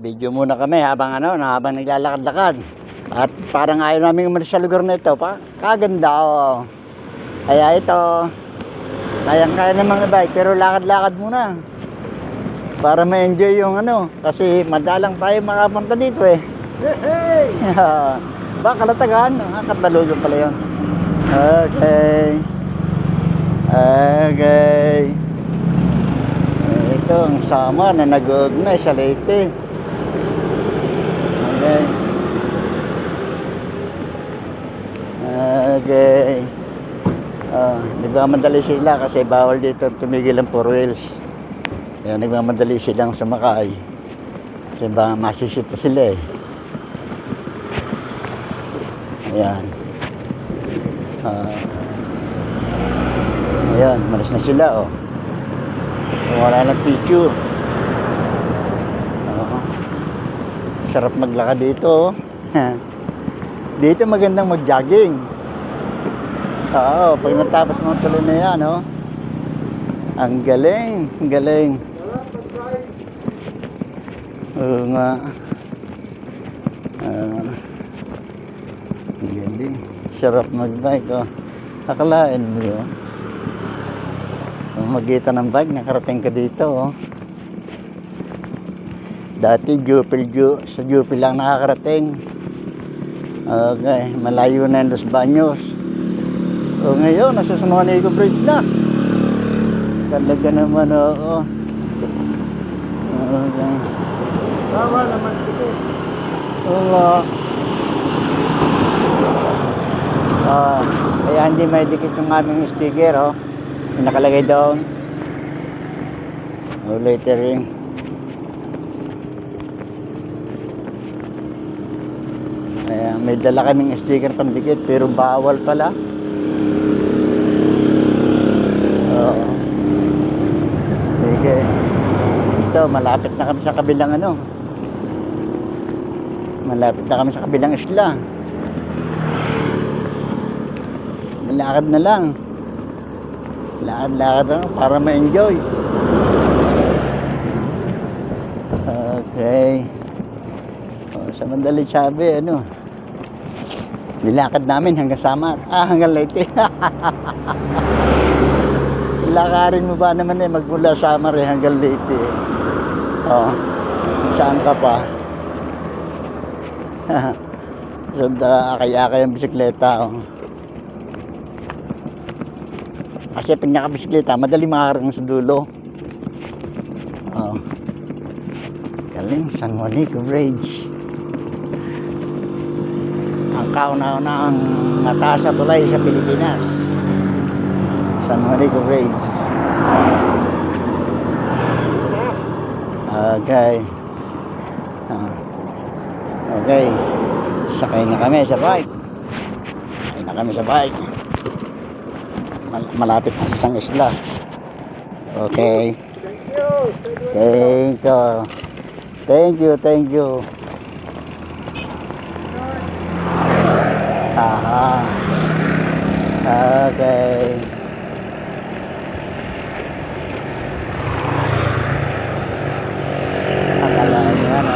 Video muna kami habang habang naglalakad-lakad. At parang ayaw namin umalis sa lugar na ito. Kaganda oh. Kaya ito, kayang-kaya ng mga bike pero lakad-lakad muna. Para ma-enjoy yung kasi madalang tayo makapunta dito eh. Hey! Ba, Kalatagan? Katalugan pala yun. Okay. Okay. Ito ang sama na nag-uugnay sa Leyte. Okay. Okay. Nagmamadali sila kasi bawal dito tumigil ang 4 wheels. Kaya nagmamadali silang sumakay. Kasi baka masisita sila eh. Ayan. Ayan, malis na sila oh. Wala ng picture. Sarap maglakad dito oh. Dito magandang mag-jogging. Oo, pag natapos mo tuloy na yan oh. Ang galing, ang galing. Oo nga. Ang galing. Sarap mag-bike oh. Akalain mo yun. Kung magitan ng bike, nakarating ka dito oh. Dati sa Jupil lang nakakarating. Okay, malayo na yung Los Baños. O ngayon, nasa San Juanico Bridge na. Talaga naman oo. Okay. Bawa naman ito. Oo. Kaya hindi may dikit yung aming sticker oh. Yung nakalagay doon. Lettering. Kaya may dala kaming sticker pandikit pero bawal pala. Oo. Sige. Ito, malapit na kami sa kabilang malapit na kami sa kabilang isla. Lakad na lang. Lakad lang para ma-enjoy. Okay. Sa Mandalay Sabi, nilakad namin hanggang Samar. Hanggang Leyte. Lakarin mo ba naman magmula Samar hanggang Leyte. Saan ka pa? Akay-akay ang bisikleta Kasi pag nakabisikleta, madali makakarating sa dulo. Galing, San Juanico Bridge. Ang kauna-una ang mataas na tulay sa Pilipinas. San Juanico Bridge. Okay. Okay. Sakay na kami sa bike. Malapit na sa isang isla. Okay. Thank you. Thank you. Okay. Akalain yan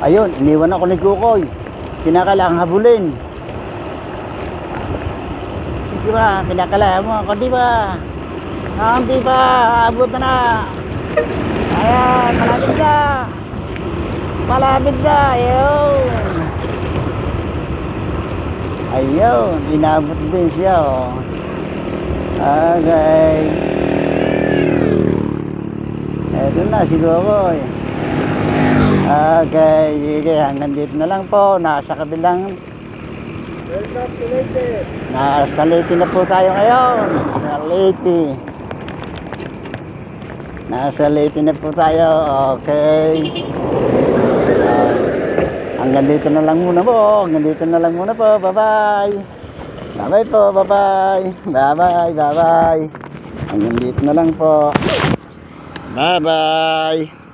Ayun, iniwan ako ni Kukoy. Kinakailangan habulin. Sige ba, kinakailangan mo ako, di ba? Di ba? Abot na. Ayan, malapit na. Ayun, inabot din siya Okay. Eto na si Kukoy. Okay, sige, hanggang dito na lang po. Nasa kabilang Welcome to Leyte. Nasa Leyte na po tayo ngayon. Nasa Leyte na po tayo. Okay. Hanggang hanggang dito na lang muna po. Hanggang dito na lang muna po. Bye-bye. Bye-bye po. Bye-bye. Bye-bye. Bye-bye. Hanggang dito na lang po. Bye-bye.